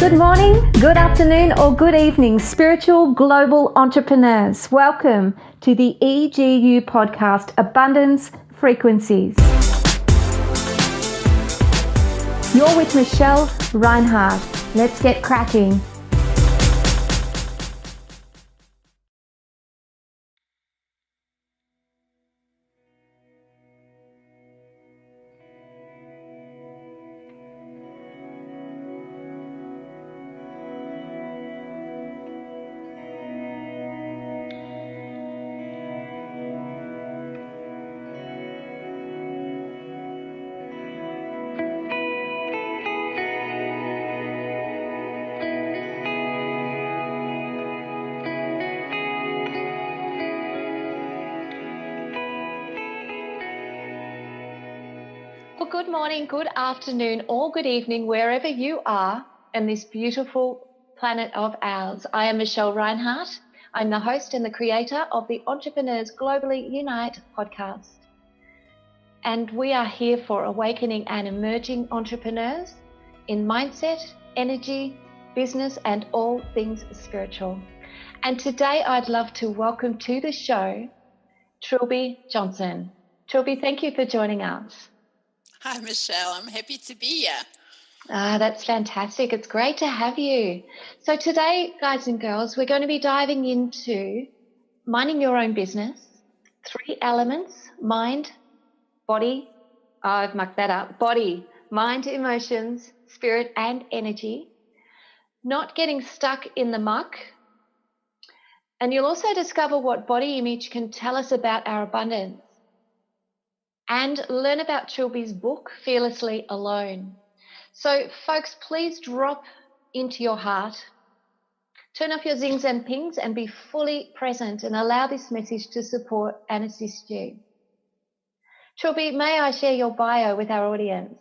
Good morning, good afternoon, or good evening, spiritual global entrepreneurs. Welcome to the EGU podcast, Abundance Frequencies. You're with Michelle Reinhardt. Let's get cracking. Well, good morning, good afternoon, or good evening, wherever you are in this beautiful planet of ours. I am Michelle Reinhardt. I'm the host and the creator of the Entrepreneurs Globally Unite podcast. And we are here for awakening and emerging entrepreneurs in mindset, energy, business, and all things spiritual. And today I'd love to welcome to the show Trilby Johnson. Trilby, thank you for joining us. Hi, Michelle. I'm happy to be here. That's fantastic. It's great to have you. So today, guys and girls, we're going to be diving into minding your own business, 3 elements: mind, body, I've mucked that up, body, mind, emotions, spirit, and energy, not getting stuck in the muck. And you'll also discover what body image can tell us about our abundance, and learn about Trilby's book, Fearlessly Alone. So, folks, please drop into your heart, turn off your zings and pings, and be fully present and allow this message to support and assist you. Trilby, may I share your bio with our audience?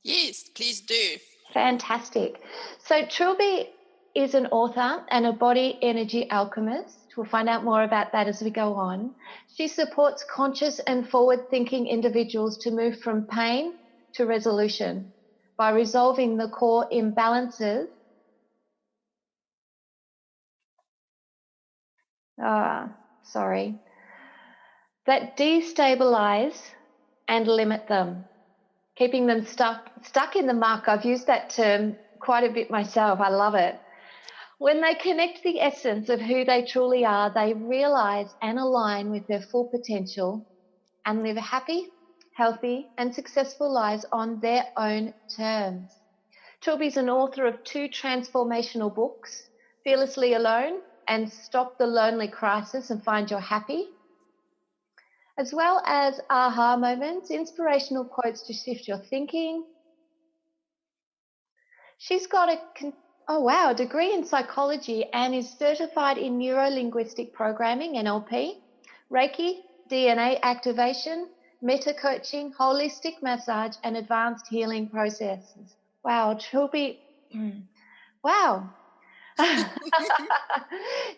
Yes, please do. Fantastic. So, Trilby is an author and a body energy alchemist. We'll find out more about that as we go on. She supports conscious and forward-thinking individuals to move from pain to resolution by resolving the core imbalances that destabilize and limit them, keeping them stuck in the muck. I've used that term quite a bit myself. I love it. When they connect the essence of who they truly are, they realize and align with their full potential and live happy, healthy, and successful lives on their own terms. Trilby's an author of 2 transformational books, Fearlessly Alone and Stop the Lonely Crisis and Find Your Happy, as well as aha moments, inspirational quotes to shift your thinking. She's got a degree in psychology and is certified in Neuro-Linguistic Programming, NLP, Reiki, DNA activation, meta coaching, holistic massage, and advanced healing processes. Wow, Trilby, wow.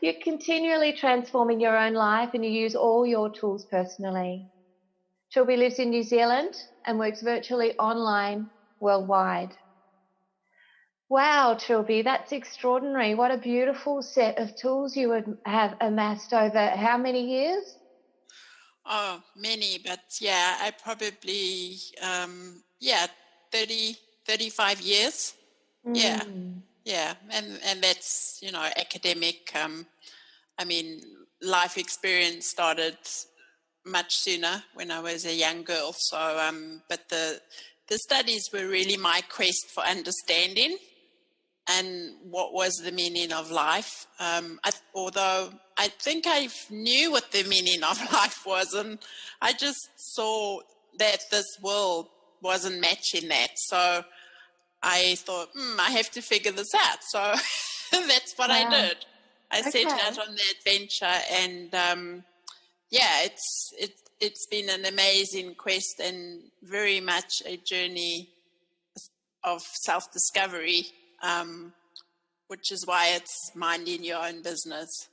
You're continually transforming your own life and you use all your tools personally. Trilby lives in New Zealand and works virtually online worldwide. Wow, Trilby, that's extraordinary. What a beautiful set of tools you would have amassed over how many years? Oh, many, but yeah, I probably, 30, 35 years. Yeah. And that's, academic. Life experience started much sooner when I was a young girl. So, but the studies were really my quest for understanding and what was the meaning of life. Although I think I knew what the meaning of life was, and I just saw that this world wasn't matching that. So I thought, I have to figure this out. So that's what I did. I set out on the adventure, and it's been an amazing quest and very much a journey of self-discovery. Which is why it's minding your own business.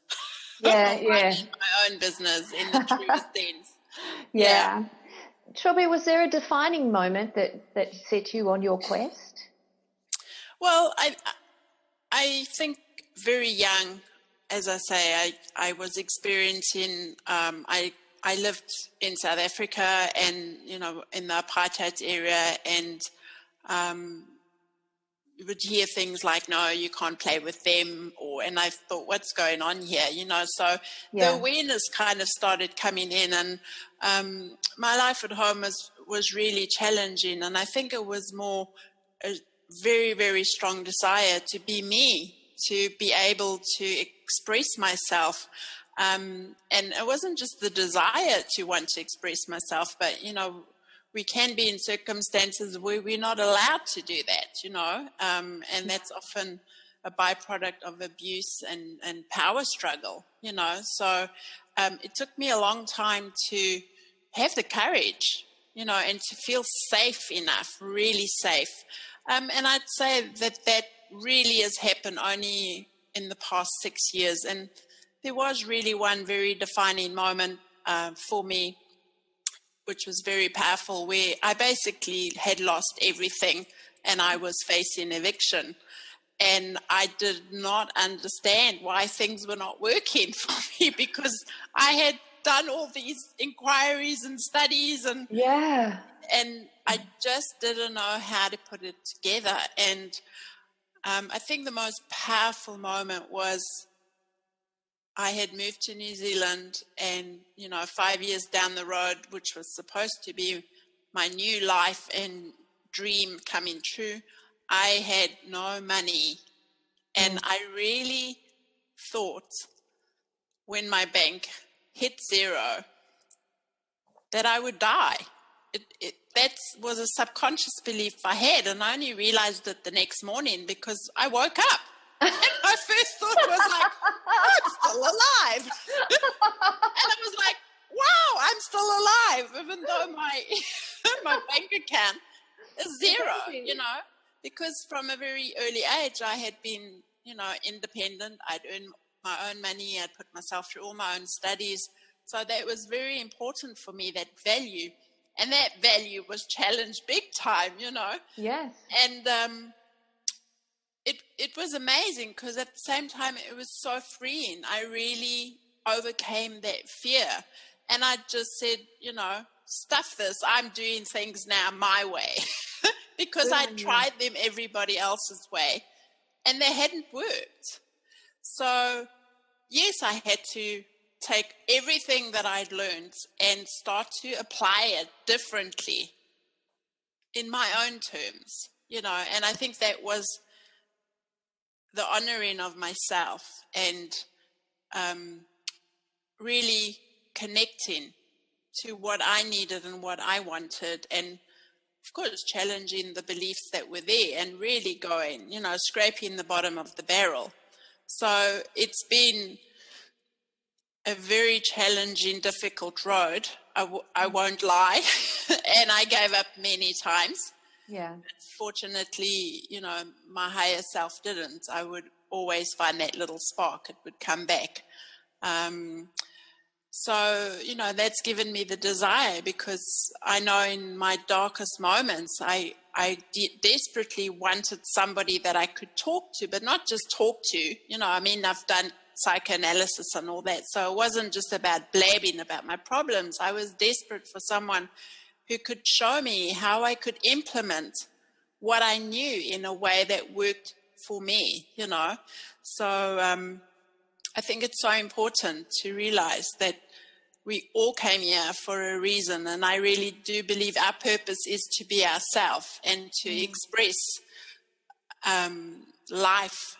Minding my own business in the truest sense. Yeah. Trilby, was there a defining moment that set you on your quest? Well, I think very young, as I say, I was experiencing, I lived in South Africa and, in the apartheid area, and you would hear things like, no, you can't play with them, and I thought, what's going on here, so the awareness kind of started coming in, and my life at home was really challenging, and I think it was more a very, very strong desire to be me, to be able to express myself, and it wasn't just the desire to want to express myself, but, we can be in circumstances where we're not allowed to do that, and that's often a byproduct of abuse and power struggle, So it took me a long time to have the courage, and to feel safe enough, really safe. And I'd say that really has happened only in the past 6 years. And there was really one very defining moment for me, which was very powerful, where I basically had lost everything and I was facing eviction. And I did not understand why things were not working for me, because I had done all these inquiries and studies and I just didn't know how to put it together. And I think the most powerful moment was I had moved to New Zealand, and, 5 years down the road, which was supposed to be my new life and dream coming true, I had no money. And I really thought, when my bank hit zero, that I would die. That was a subconscious belief I had, and I only realized it the next morning because I woke up. And my first thought was like, I'm still alive. And I was like, wow, I'm still alive, even though my bank account is zero, because from a very early age, I had been, independent. I'd earned my own money. I'd put myself through all my own studies. So that was very important for me, that value. And that value was challenged big time, Yes. And it was amazing, because at the same time, it was so freeing. I really overcame that fear. And I just said, stuff this. I'm doing things now my way. Because I tried them everybody else's way, and they hadn't worked. So, yes, I had to take everything that I'd learned and start to apply it differently in my own terms, and I think that was the honoring of myself and really connecting to what I needed and what I wanted, and of course challenging the beliefs that were there and really going, scraping the bottom of the barrel. So it's been a very challenging, difficult road. I won't lie. And I gave up many times. Yeah. Fortunately, my higher self didn't. I would always find that little spark. It would come back. So, that's given me the desire, because I know in my darkest moments, I desperately wanted somebody that I could talk to, but not just talk to. I've done psychoanalysis and all that. So it wasn't just about blabbing about my problems. I was desperate for someone who could show me how I could implement what I knew in a way that worked for me, So I think it's so important to realize that we all came here for a reason, and I really do believe our purpose is to be ourselves and to express life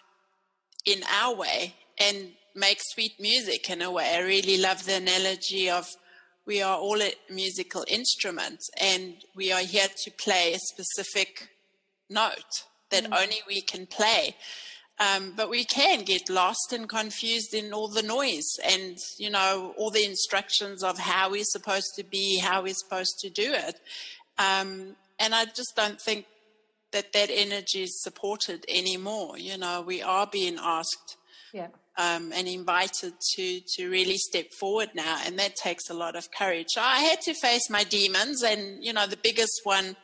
in our way and make sweet music in a way. I really love the analogy of we are all a musical instrument, and we are here to play a specific note that only we can play. But we can get lost and confused in all the noise and, all the instructions of how we're supposed to be, how we're supposed to do it. And I just don't think that energy is supported anymore. We are being asked and invited to really step forward now, and that takes a lot of courage. So I had to face my demons, and, the biggest one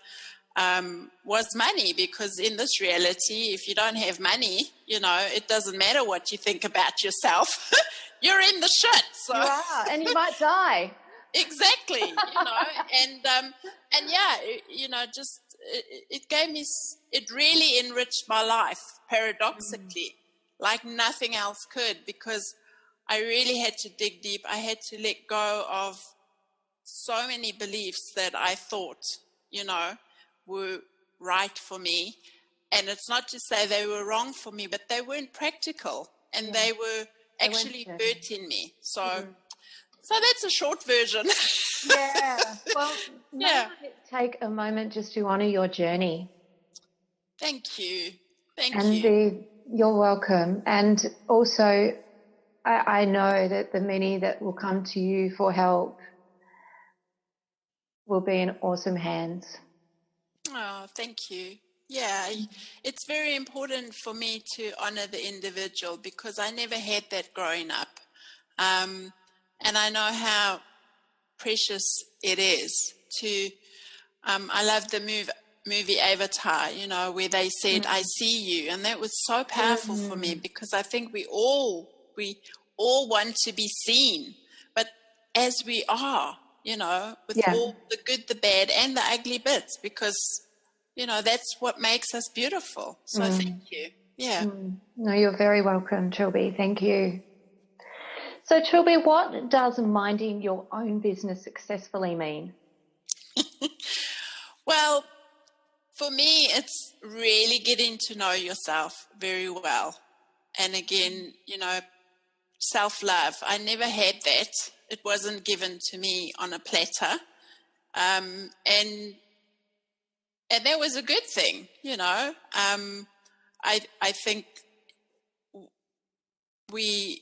was money, because in this reality, if you don't have money, it doesn't matter what you think about yourself. You're in the shit. So. You are, and you might die. Exactly, and yeah, just it gave me, it really enriched my life, paradoxically, like nothing else could, because I really had to dig deep. I had to let go of so many beliefs that I thought, were right for me. And it's not to say they were wrong for me, but they weren't practical, and they were actually hurting me. So that's a short version. Yeah. Well, may I take a moment just to honour your journey? Thank you. Thank you. You're welcome. And also, I know that the many that will come to you for help will be in awesome hands. Oh, thank you. Yeah, it's very important for me to honour the individual, because I never had that growing up. And I know how precious it is to, I love the movie Avatar, where they said, I see you. And that was so powerful for me, because I think we all want to be seen, but as we are, with all the good, the bad, and the ugly bits, because, that's what makes us beautiful. So thank you. Yeah. No, you're very welcome, Trilby. Thank you. So, Trilby, what does minding your own business successfully mean? Well, for me, it's really getting to know yourself very well. And again, self-love. I never had that. It wasn't given to me on a platter. And that was a good thing, I think we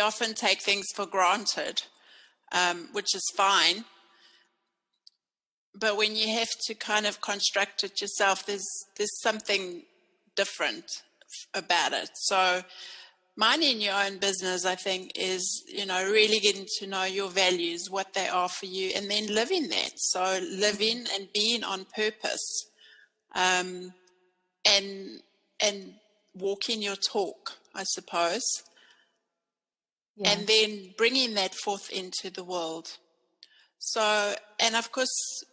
often take things for granted, which is fine. But when you have to kind of construct it yourself, there's something different about it. So minding your own business, I think, is, really getting to know your values, what they are for you, and then living that. So living and being on purpose, and walking your talk, I suppose, and then bringing that forth into the world. So, and of course,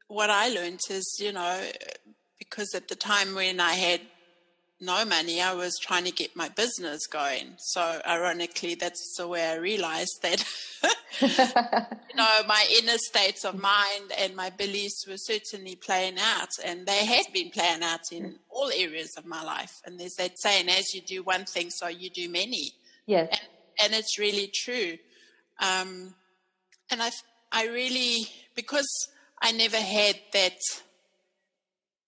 what I learned is, because at the time when I had no money, I was trying to get my business going. So ironically, that's the way I realized that, my inner states of mind and my beliefs were certainly playing out, and they had been playing out in all areas of my life. And there's that saying, as you do one thing, so you do many. Yes. And it's really true. And I really, because I never had that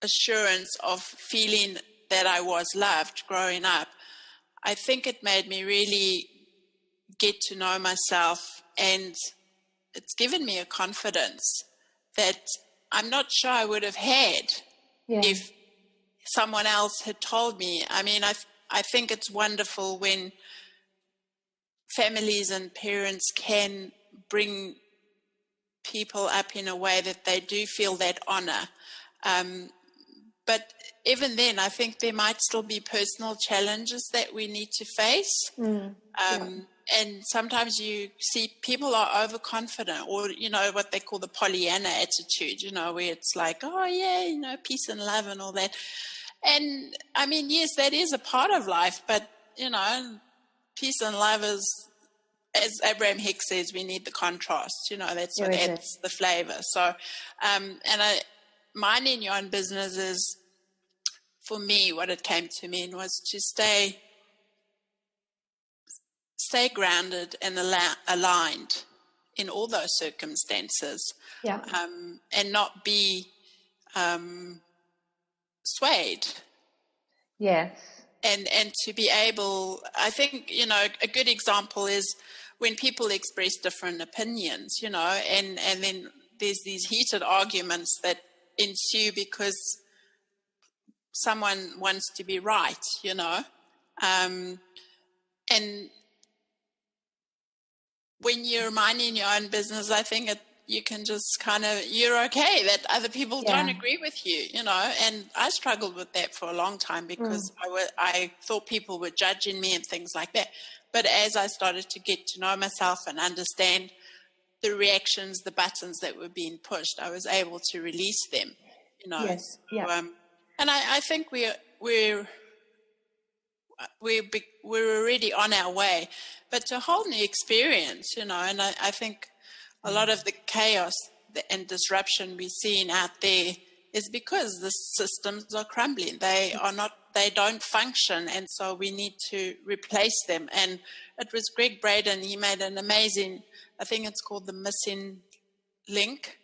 assurance of feeling that I was loved growing up, I think it made me really get to know myself, and it's given me a confidence that I'm not sure I would have had if someone else had told me. I mean, I think it's wonderful when families and parents can bring people up in a way that they do feel that honor. But even then, I think there might still be personal challenges that we need to face. And sometimes you see people are overconfident, or, what they call the Pollyanna attitude, where it's like, oh, yeah, peace and love and all that. And, I mean, yes, that is a part of life, but, peace and love is, as Abraham Hicks says, we need the contrast, that's what adds the flavor. So, minding your own business is, for me, what it came to mean was to stay grounded and aligned in all those circumstances, and not be swayed. Yes. And to be able, I think, a good example is when people express different opinions, and then there's these heated arguments that ensue because someone wants to be right, and when you're minding your own business, I think you can just you're okay that other people don't agree with you, you know. And I struggled with that for a long time because I thought people were judging me and things like that. But as I started to get to know myself and understand the reactions, the buttons that were being pushed, I was able to release them, you know. Yes. So, and I think we're already on our way, but it's a whole new experience, you know. And I think a lot of the chaos and disruption we're seeing out there is because the systems are crumbling. They don't function, and so we need to replace them. And it was Greg Braden, he made an amazing, I think it's called The Missing Link.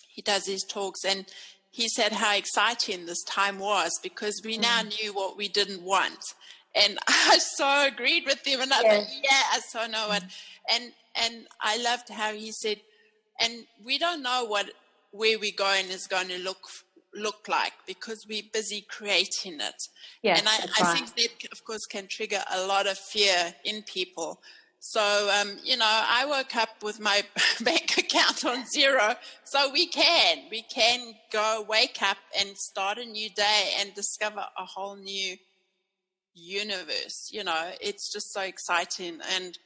He does his talks, and he said how exciting this time was because we now knew what we didn't want. And I so agreed with him, and I thought, I so know it. And I loved how he said, and we don't know where we're going is going to look like because we're busy creating it. Yes, and I think that, of course, can trigger a lot of fear in people. So, you know, I woke up with my bank account on zero. So we can wake up and start a new day and discover a whole new universe. You know, it's just so exciting. And,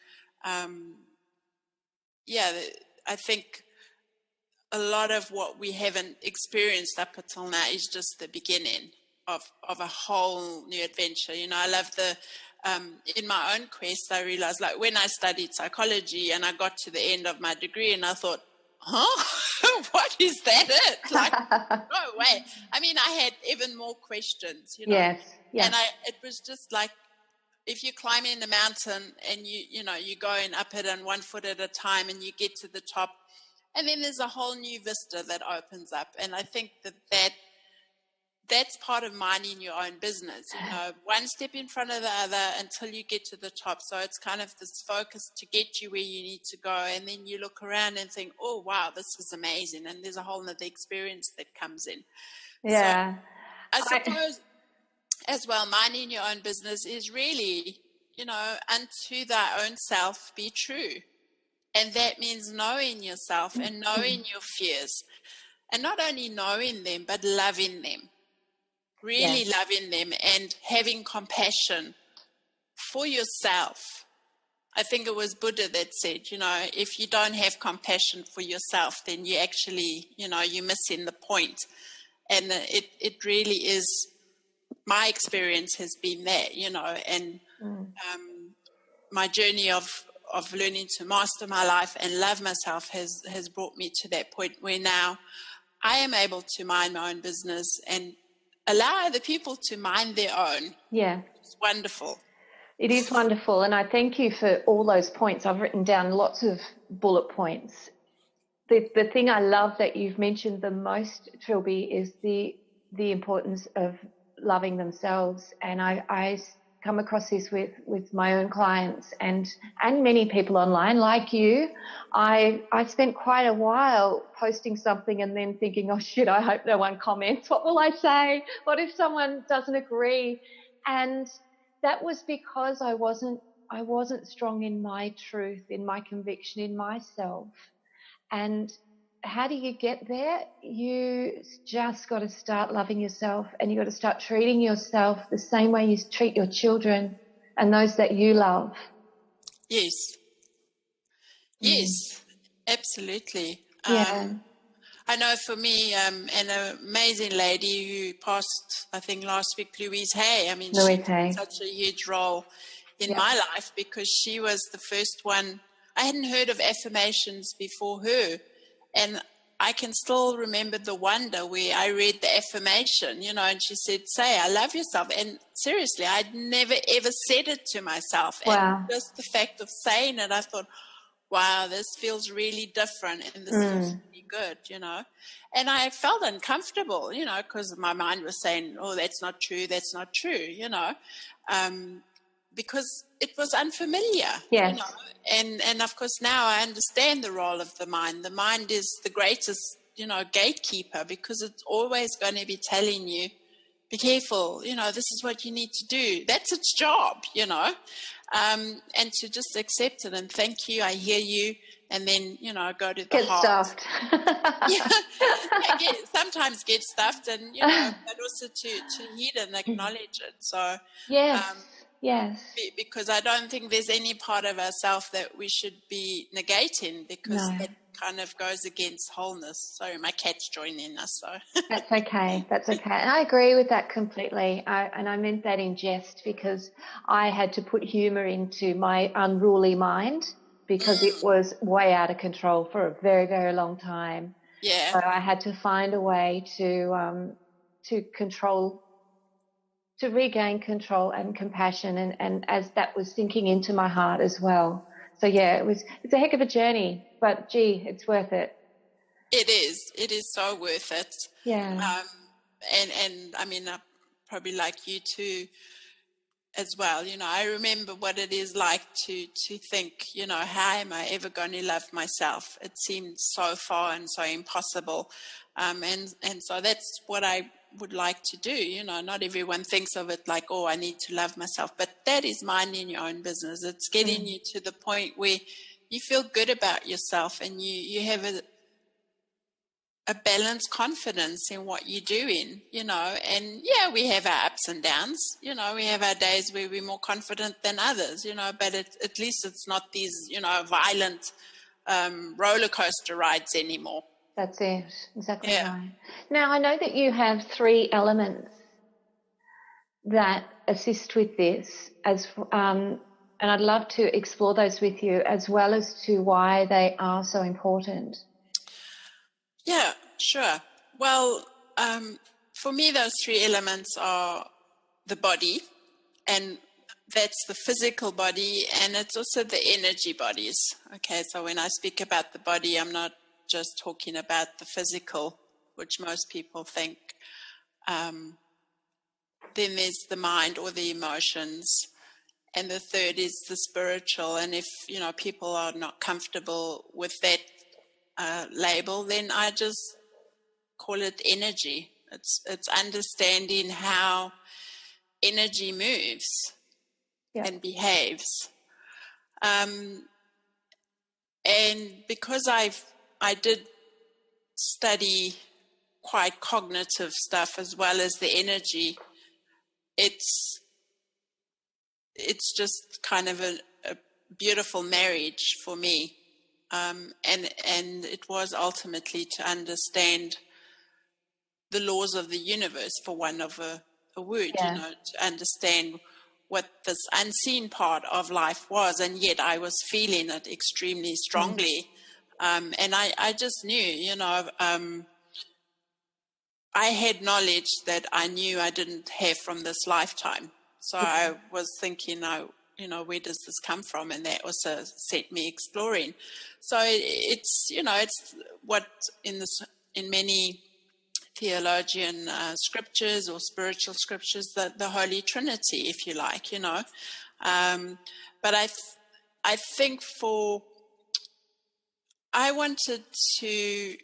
I think a lot of what we haven't experienced up until now is just the beginning of a whole new adventure. You know, I love in my own quest, I realized, like, when I studied psychology and I got to the end of my degree and I thought, what is that it? Like, no way. I mean, I had even more questions, you know. Yes. And it was just like, if you're climbing the mountain and you're going up it on 1 foot at a time and you get to the top, and then there's a whole new vista that opens up. And I think that's part of minding your own business, you know, one step in front of the other until you get to the top. So it's kind of this focus to get you where you need to go. And then you look around and think, oh, wow, this is amazing. And there's a whole other experience that comes in. Yeah. So I suppose as well, minding your own business is really, you know, unto thy own self be true. And that means knowing yourself and knowing your fears. And not only knowing them, but loving them. Really loving them and having compassion for yourself. I think it was Buddha that said, you know, if you don't have compassion for yourself, then you actually, you know, you're missing the point. And it really is, my experience has been that, you know, and my journey of learning to master my life and love myself has brought me to that point where now I am able to mind my own business and allow other people to mind their own. Yeah. It's wonderful. It is wonderful. And I thank you for all those points. I've written down lots of bullet points. The thing I love that you've mentioned the most, Trilby, is the importance of loving themselves. And I come across this with my own clients and many people online like you. I spent quite a while posting something and then thinking, oh shit, I hope no one comments. What will I say? What if someone doesn't agree? And that was because I wasn't strong in my truth, in my conviction, in myself. And how do you get there? You just got to start loving yourself, and you got to start treating yourself the same way you treat your children and those that you love. Yes. Yes, absolutely. Yeah. I know for me, an amazing lady who passed, I think last week, Louise Hay. I mean, she played such a huge role in my life because she was the first one. I hadn't heard of affirmations before her. And I can still remember the wonder where I read the affirmation, you know, and she said, say, I love yourself. And seriously, I'd never, ever said it to myself. Wow. And just the fact of saying it, I thought, wow, this feels really different and this feels really good, you know. And I felt uncomfortable, you know, because my mind was saying, oh, that's not true, you know, because it was unfamiliar, you know. And of course now I understand the role of the mind. The mind is the greatest, you know, gatekeeper because it's always going to be telling you, be careful, you know, this is what you need to do. That's its job, you know. And to just accept it and thank you, I hear you, and then, you know, go to the Get heart. stuffed. Yeah, sometimes get stuffed, and, you know, but also to heed and acknowledge it. So Yes, yes. because I don't think there's any part of ourselves that we should be negating, because No. that kind of goes against wholeness. Sorry, my cat's joining us. So That's okay. That's okay. And I agree with that completely. And I meant that in jest, because I had to put humor into my unruly mind, because it was way out of control for a very, very long time. yeah. So I had to find a way to control, to regain control and compassion, and as that was sinking into my heart as well. So yeah, it's a heck of a journey, but gee, it's worth it. It is so worth it. Yeah. And I mean, probably like you too as well. You know, I remember what it is like to think, you know, how am I ever going to love myself? It seemed so far and so impossible. And so that's what I would like to do. You know, not everyone thinks of it like, oh, I need to love myself, but that is minding your own business. It's getting you to the point where you feel good about yourself, and you have a balanced confidence in what you're doing, you know. And yeah, we have our ups and downs, you know, we have our days where we're more confident than others, you know, but at least it's not these, you know, violent roller coaster rides anymore. That's it. Exactly Yeah. right. Now, I know that you have 3 elements that assist with this, and I'd love to explore those with you, as well as to why they are so important. Yeah, sure. Well, for me, those 3 elements are the body, and that's the physical body, and it's also the energy bodies. Okay, so when I speak about the body, I'm not just talking about the physical, which most people think. Then there's the mind or the emotions, and the third is the spiritual. And if, you know, people are not comfortable with that label, then I just call it energy. It's understanding how energy moves and behaves. And because I did study quite cognitive stuff as well as the energy, it's just kind of a beautiful marriage for me. And it was ultimately to understand the laws of the universe, for one of a word, you know, to understand what this unseen part of life was, and yet I was feeling it extremely strongly. And I just knew, you know, I had knowledge that I knew I didn't have from this lifetime. So I was thinking, you know, where does this come from? And that also set me exploring. So it's, you know, it's what in many theologian scriptures or spiritual scriptures, the Holy Trinity, if you like, you know. But I think I wanted to,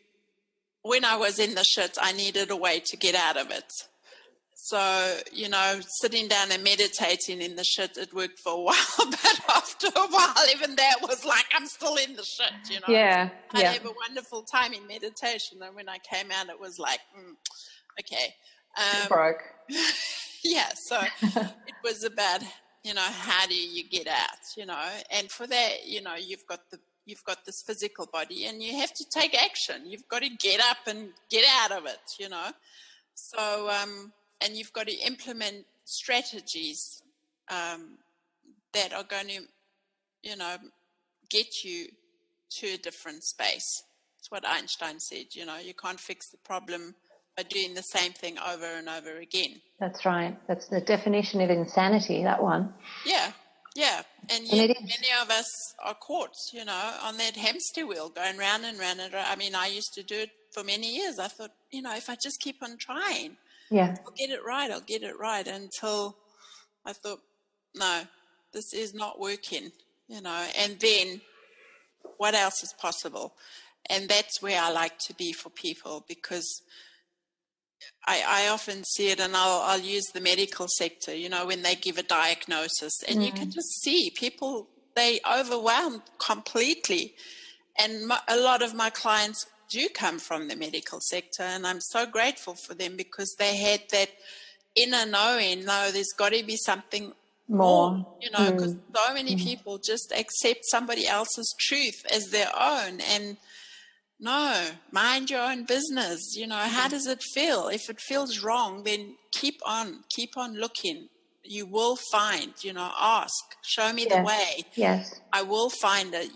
when I was in the shit, I needed a way to get out of it. So, you know, sitting down and meditating in the shit, it worked for a while, but after a while, even that was like, I'm still in the shit, you know. Yeah. I'd have a wonderful time in meditation, and when I came out, it was like, okay. Broke. Yeah, so it was about, you know, how do you get out, you know, and for that, you know, you've got this physical body, and you have to take action. You've got to get up and get out of it, you know. So, and you've got to implement strategies that are going to, you know, get you to a different space. It's what Einstein said, you know, you can't fix the problem by doing the same thing over and over again. That's right. That's the definition of insanity, that one. Yeah, yeah. And yet many of us are caught, you know, on that hamster wheel, going round and round and round. I mean, I used to do it for many years. I thought, you know, if I just keep on trying, I'll get it right, until I thought, no, this is not working, you know. And then what else is possible? And that's where I like to be for people, because I often see it, and I'll use the medical sector, you know, when they give a diagnosis, and you can just see people, they overwhelmed completely. And a lot of my clients do come from the medical sector, and I'm so grateful for them because they had that inner knowing, no, there's got to be something more, because so many people just accept somebody else's truth as their own. And no, mind your own business. How does it feel? If it feels wrong, then keep on looking. You will find, ask, show me the way. Yes. I will find it.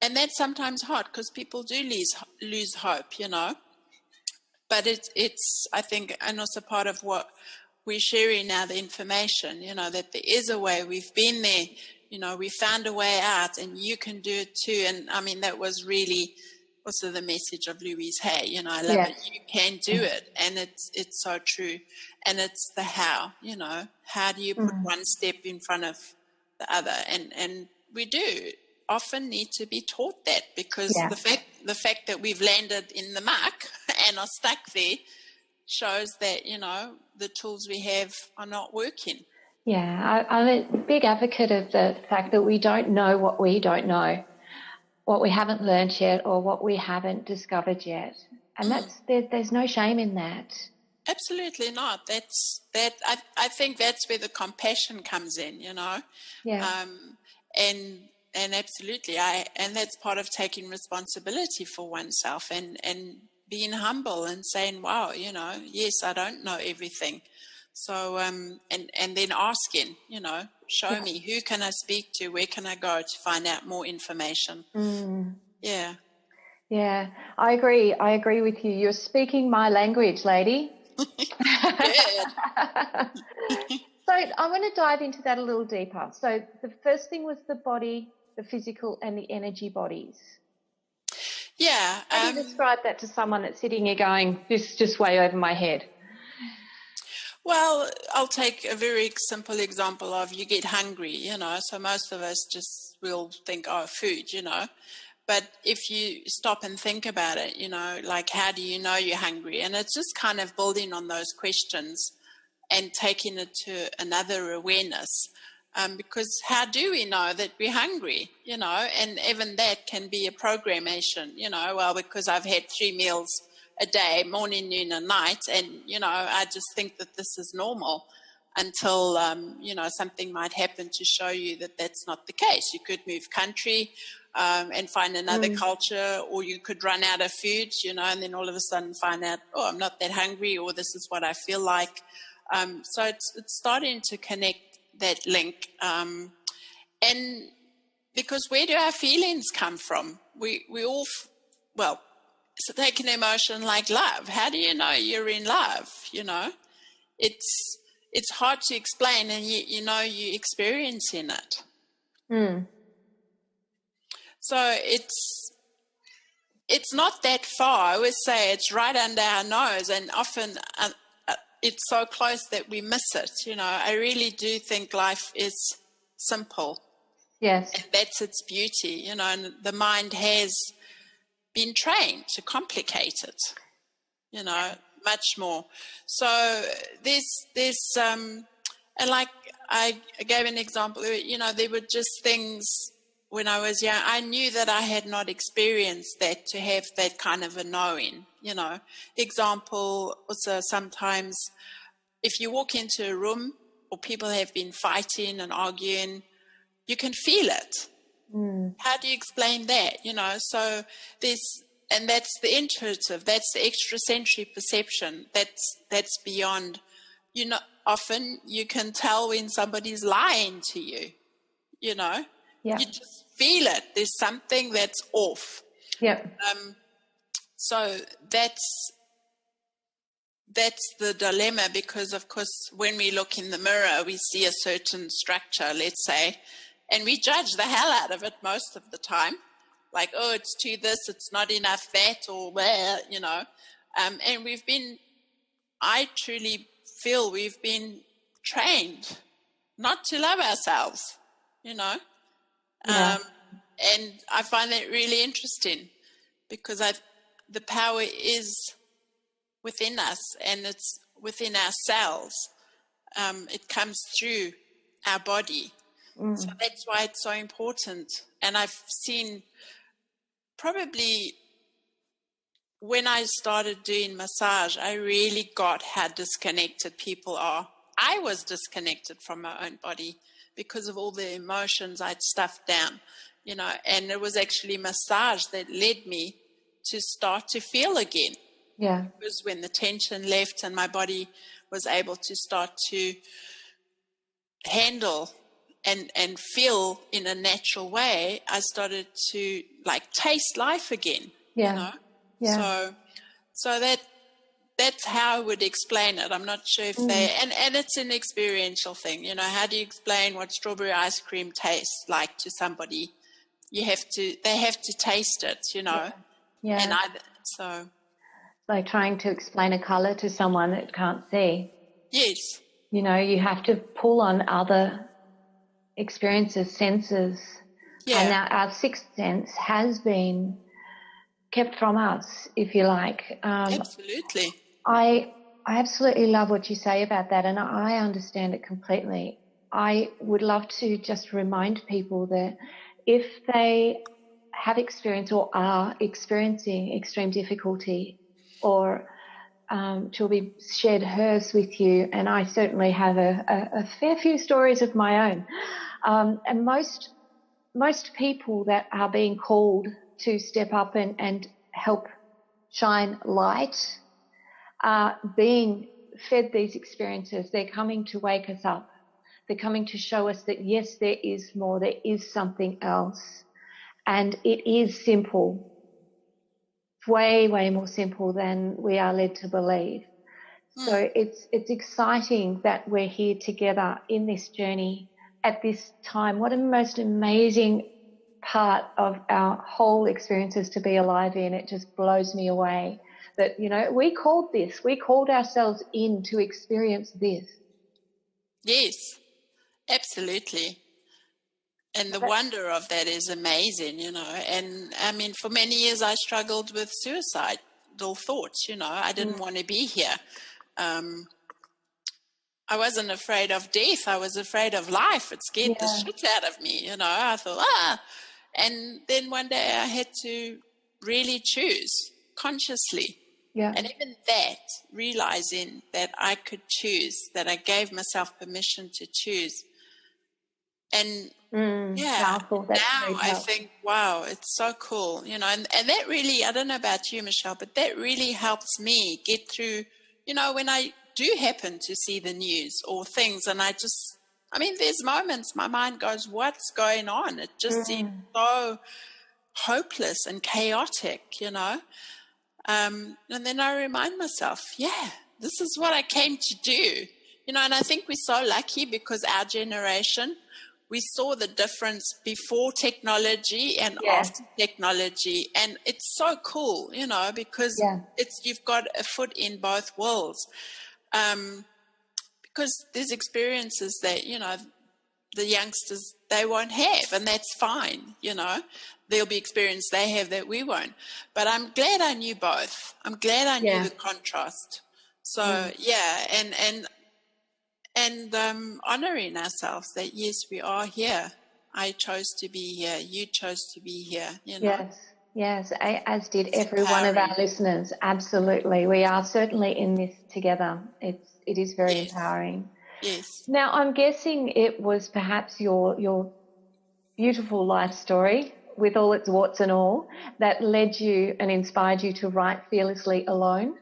And that's sometimes hard because people do lose hope, But it's I think, and also part of what we're sharing now, the information, that there is a way. We've been there, we found a way out, and you can do it too. And I mean, that was really also the message of Louise Hay. I love it. You can do it, and it's so true. And it's the how. How do you put one step in front of the other? And we do often need to be taught that, because the fact that we've landed in the muck and are stuck there shows that the tools we have are not working. I'm a big advocate of the fact that we don't know what we don't know, what we haven't learned yet, or what we haven't discovered yet, and there's no shame in that. Absolutely not. I think that's where the compassion comes in. And absolutely, and that's part of taking responsibility for oneself and being humble and saying, wow, yes, I don't know everything. So, and then asking, show me, who can I speak to? Where can I go to find out more information? Yeah. Yeah, I agree with you. You're speaking my language, lady. Good. So I want to dive into that a little deeper. So the first thing was the body, the physical and the energy bodies. Yeah. How do you describe that to someone that's sitting here going, this is just way over my head? Well, I'll take a very simple example of you get hungry, so most of us just will think, oh, food, But if you stop and think about it, like, how do you know you're hungry? And it's just kind of building on those questions and taking it to another awareness. Because how do we know that we're hungry, and even that can be a programmation, well, because I've had 3 meals a day, morning, noon and night, and, I just think that this is normal until, something might happen to show you that that's not the case. You could move country and find another culture, or you could run out of food, and then all of a sudden find out, oh, I'm not that hungry, or this is what I feel like. So it's starting to connect that link. And because where do our feelings come from? We all, so take an emotion like love. How do you know you're in love? It's hard to explain, and you're experiencing it. So it's not that far. I always say it's right under our nose, and often it's so close that we miss it. I really do think life is simple. Yes. And that's its beauty, and the mind has been trained to complicate it, much more. So there's and like I gave an example, there were just things when I was young. I knew that I had not experienced that to have that kind of a knowing, Example, also sometimes if you walk into a room or people have been fighting and arguing, you can feel it. How do you explain that? So and that's the intuitive, that's the extrasensory perception, that's beyond, often you can tell when somebody's lying to you, You just feel it. There's something that's off. So that's the dilemma, because of course when we look in the mirror we see a certain structure, let's say, and we judge the hell out of it most of the time, like, oh, it's too this, it's not enough that, or where, and I truly feel we've been trained not to love ourselves, and I find that really interesting, because the power is within us, and it's within our cells. It comes through our body. So that's why it's so important. And I've seen probably when I started doing massage, I really got how disconnected people are. I was disconnected from my own body because of all the emotions I'd stuffed down, and it was actually massage that led me to start to feel again. Yeah. It was when the tension left and my body was able to start to handle and feel in a natural way, I started to taste life again. Yeah. Yeah. So that's how I would explain it. I'm not sure if and it's an experiential thing. How do you explain what strawberry ice cream tastes like to somebody? They have to taste it, Yeah. And so like trying to explain a color to someone that can't see. Yes. You have to pull on other experiences, senses. Yeah. And our sixth sense has been kept from us, if you like. Absolutely. I absolutely love what you say about that, and I understand it completely. I would love to just remind people that if they have experienced or are experiencing extreme difficulty, or Trilby shared hers with you, and I certainly have a fair few stories of my own. And most people that are being called to step up and help shine light are being fed these experiences. They're coming to wake us up. They're coming to show us that, yes, there is more, there is something else. And it is simple, way, way more simple than we are led to believe. So it's exciting that we're here together in this journey at this time. What a most amazing part of our whole experience is to be alive in. It just blows me away that, we called ourselves in to experience this. Yes, absolutely. And the wonder of that is amazing, And I mean, for many years I struggled with suicidal thoughts, I didn't want to be here. I wasn't afraid of death. I was afraid of life. It scared the shit out of me, I thought, And then one day I had to really choose consciously. Yeah. And even that, realizing that I could choose, that I gave myself permission to choose. And powerful. That's now very I powerful. think, wow, it's so cool, and that really, I don't know about you, Michelle, but that really helps me get through, when I do happen to see the news or things, and there's moments my mind goes, what's going on? It just seems so hopeless and chaotic, and then I remind myself, this is what I came to do, and I think we're so lucky because our generation, we saw the difference before technology and after technology, and it's so cool, because you've got a foot in both worlds, because there's experiences that the youngsters, they won't have, and that's fine. There'll be experience they have that we won't. But I'm glad I knew both. I'm glad I knew the contrast. So and honoring ourselves that, yes, we are here. I chose to be here. You chose to be here. Yes, as did every one of our listeners. Absolutely, we are certainly in this together. It is very empowering. Yes. Now, I'm guessing it was perhaps your beautiful life story with all its warts and all that led you and inspired you to write Fearlessly Alone.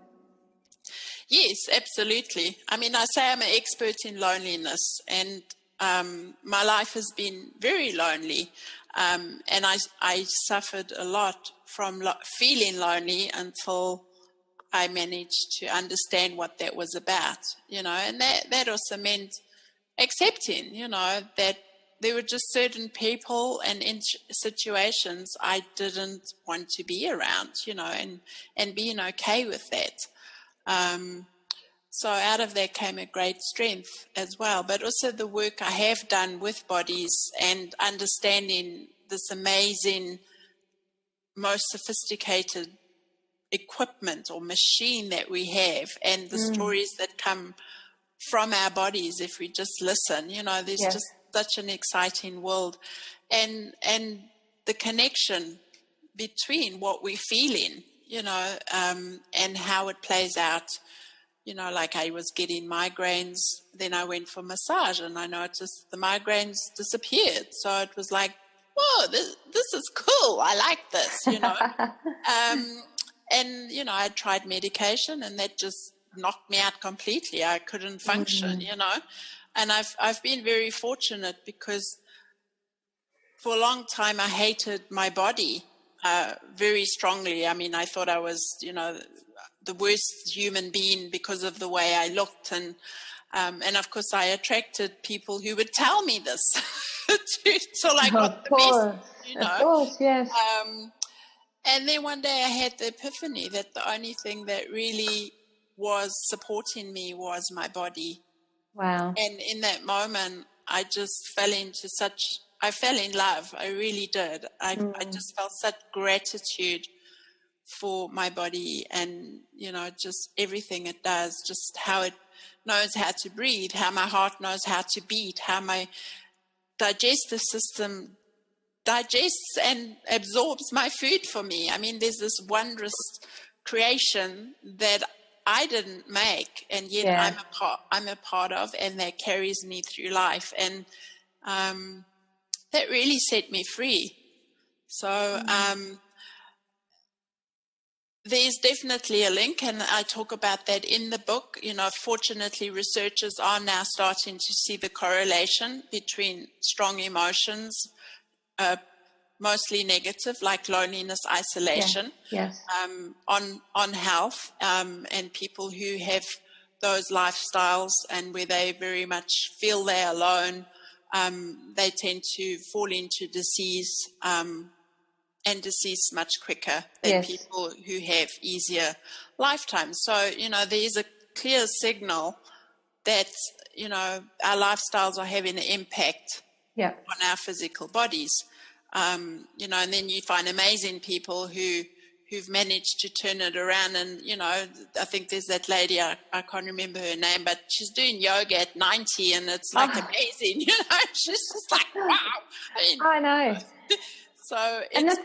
Yes, absolutely. I say I'm an expert in loneliness, and my life has been very lonely, and I suffered a lot from feeling lonely until I managed to understand what that was about, and that also meant accepting, that there were just certain people and in situations I didn't want to be around, and being okay with that. So out of that came a great strength as well, but also the work I have done with bodies and understanding this amazing, most sophisticated equipment or machine that we have, and the stories that come from our bodies if we just listen. There's just such an exciting world, and the connection between what we're feeling, and how it plays out. Like I was getting migraines, then I went for massage, and I noticed the migraines disappeared. So it was like, whoa, this is cool. I like this, And, I tried medication, and that just knocked me out completely. I couldn't function, And I've been very fortunate, because for a long time I hated my body very strongly. I mean, I thought I was, the worst human being because of the way I looked. And of course I attracted people who would tell me this till I got the best, Of course, yes. And then one day I had the epiphany that the only thing that really was supporting me was my body. Wow. And in that moment, I just I fell in love. I really did. I just felt such gratitude for my body, and, just everything it does, just how it knows how to breathe, how my heart knows how to beat, how my digestive system digests and absorbs my food for me. I mean, there's this wondrous creation that I didn't make, and yet I'm a part of, and that carries me through life. And that really set me free. So there's definitely a link, and I talk about that in the book. Fortunately, researchers are now starting to see the correlation between strong emotions, mostly negative, like loneliness, isolation, on health, and people who have those lifestyles and where they very much feel they're alone, they tend to fall into disease, and decease much quicker than people who have easier lifetimes. So, there's a clear signal that, our lifestyles are having an impact on our physical bodies. And then you find amazing people who've managed to turn it around. And, I think there's that lady, I can't remember her name, but she's doing yoga at 90, and it's like amazing, she's just like, wow. I know. So it's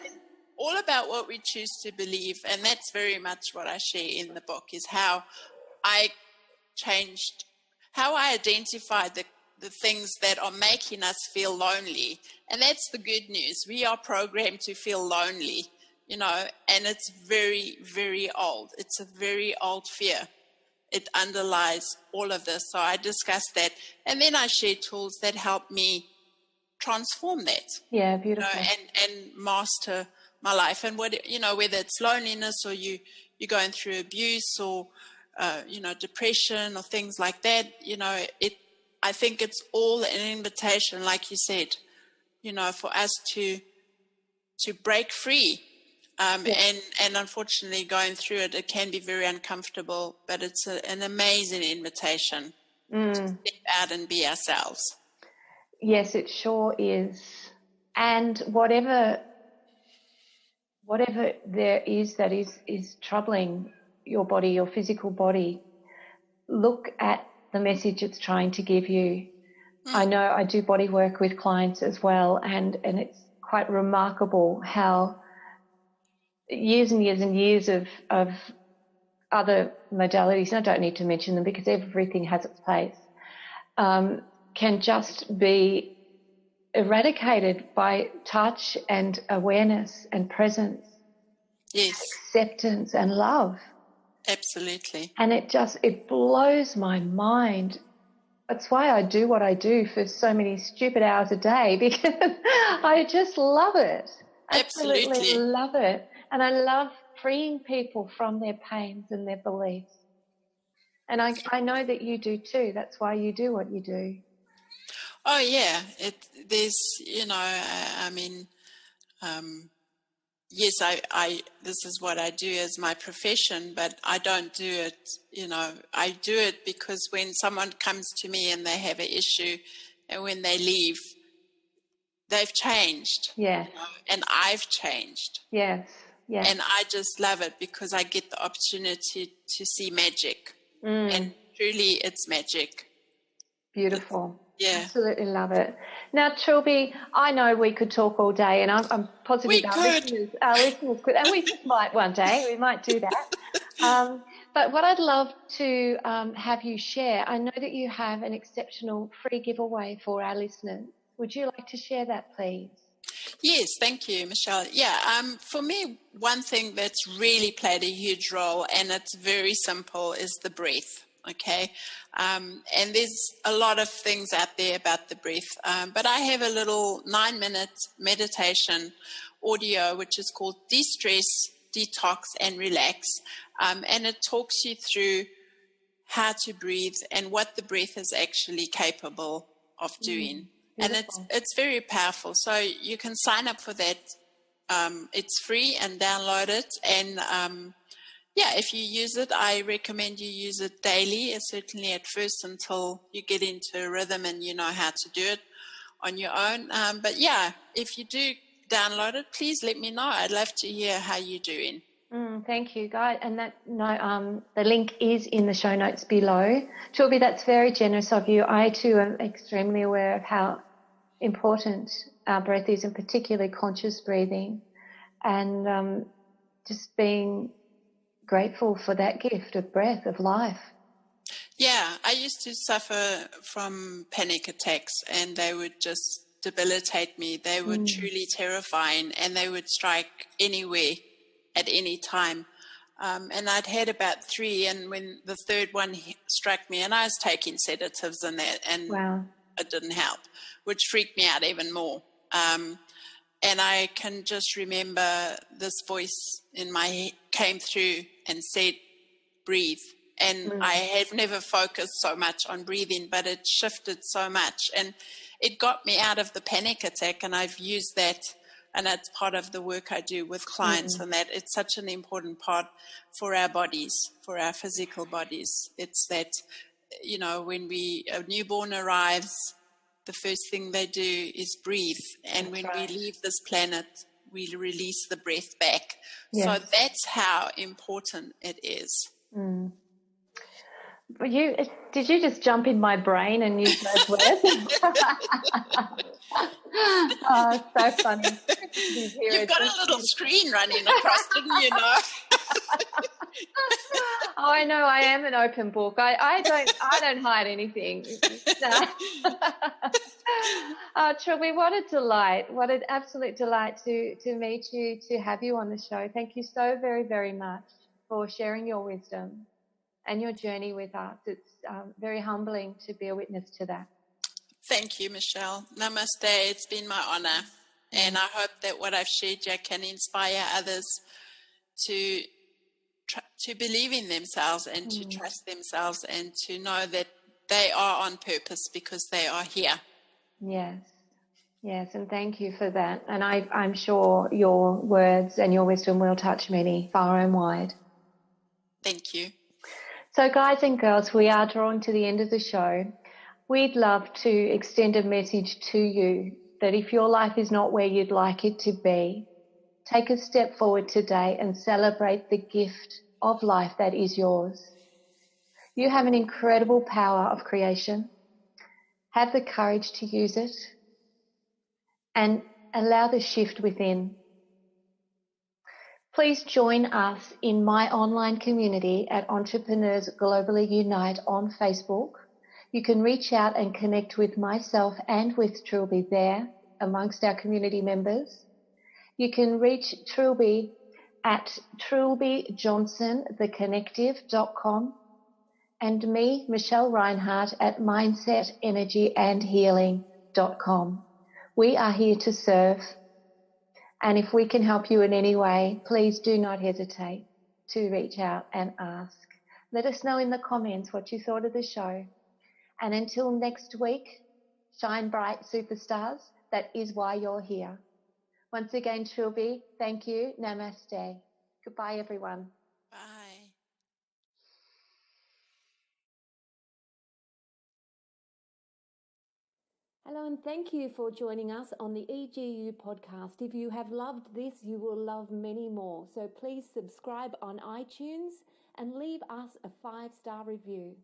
all about what we choose to believe, and that's very much what I share in the book, is how I identified the things that are making us feel lonely. And that's the good news. We are programmed to feel lonely, and it's very, very old. It's a very old fear. It underlies all of this. So I discuss that, and then I share tools that help me transform that. Yeah, beautiful. And master my life. And whether it's loneliness, or you're going through abuse, or depression, or things like that, I think it's all an invitation, like you said, for us to break free. And unfortunately, going through it can be very uncomfortable, but it's an amazing invitation to step out and be ourselves. Yes, it sure is. And whatever there is that is troubling your body, your physical body, look at the message it's trying to give you. I know I do body work with clients as well, and it's quite remarkable how years and years and years of other modalities, and I don't need to mention them because everything has its place, can just be eradicated by touch and awareness and presence, acceptance and love. Absolutely. And it blows my mind. That's why I do what I do for so many stupid hours a day, because I just love it. Absolutely love it. And I love freeing people from their pains and their beliefs. And I know that you do too. That's why you do what you do. Oh, yeah. There's, yes, this is what I do as my profession, but I don't do it, I do it because when someone comes to me and they have an issue, and when they leave, they've changed. Yeah. And I've changed. Yes. Yes. And I just love it because I get the opportunity to see magic. And truly it's magic. Beautiful. Yeah. Absolutely love it. Now, Trilby, I know we could talk all day, and I'm positive our listeners could, and we just might one day. We might do that. But what I'd love to have you share, I know that you have an exceptional free giveaway for our listeners. Would you like to share that, please? Yes, thank you, Michelle. Yeah, for me, one thing that's really played a huge role, and it's very simple, is the breath. Okay, and there's a lot of things out there about the breath, but I have a little 9-minute meditation audio which is called De-Stress, Detox, and Relax, and it talks you through how to breathe and what the breath is actually capable of doing. And it's very powerful. So you can sign up for that. It's free, and download it. And if you use it, I recommend you use it daily, certainly at first until you get into a rhythm and you know how to do it on your own. But if you do download it, please let me know. I'd love to hear how you're doing. Thank you, Guy. And the link is in the show notes below. Trilby, that's very generous of you. I too am extremely aware of how important our breath is, and particularly conscious breathing, and just being grateful for that gift of breath, of life. Yeah, I used to suffer from panic attacks, and they would just debilitate me. They were truly terrifying, and they would strike anywhere at any time. And I'd had about 3, and when the third one struck me, and I was taking sedatives and that, and it didn't help, which freaked me out even more. And I can just remember this voice in my head came through and said, breathe. And I have never focused so much on breathing, but it shifted so much. And it got me out of the panic attack, and I've used that, and that's part of the work I do with clients, and that it's such an important part for our bodies, for our physical bodies. It's that, when a newborn arrives, the first thing they do is breathe. And when we leave this planet, we release the breath back. Yes. So that's how important it is. Did you just jump in my brain and use those words? Oh, so funny. You've got a little screen running across, didn't you know? Oh, I know. I am an open book. I don't hide anything. Trilby, what a delight! What an absolute delight to meet you, to have you on the show. Thank you so very, very much for sharing your wisdom and your journey with us. It's very humbling to be a witness to that. Thank you, Michelle. Namaste. It's been my honor. And I hope that what I've shared here can inspire others to believe in themselves and to trust themselves and to know that they are on purpose because they are here. Yes, and thank you for that. And I'm sure your words and your wisdom will touch many far and wide. Thank you. So guys and girls, we are drawn to the end of the show. We'd love to extend a message to you that if your life is not where you'd like it to be, take a step forward today and celebrate the gift of life that is yours. You have an incredible power of creation. Have the courage to use it and allow the shift within. Please join us in my online community at Entrepreneurs Globally Unite on Facebook. You can reach out and connect with myself and with Trilby there amongst our community members. You can reach Trilby at trilbyjohnsontheconnective.com and me, Michelle Reinhardt, at mindsetenergyandhealing.com. We are here to serve, and if we can help you in any way, please do not hesitate to reach out and ask. Let us know in the comments what you thought of the show. And until next week, shine bright, superstars. That is why you're here. Once again, Trilby, thank you. Namaste. Goodbye, everyone. Bye. Hello, and thank you for joining us on the EGU podcast. If you have loved this, you will love many more. So please subscribe on iTunes and leave us a 5-star review.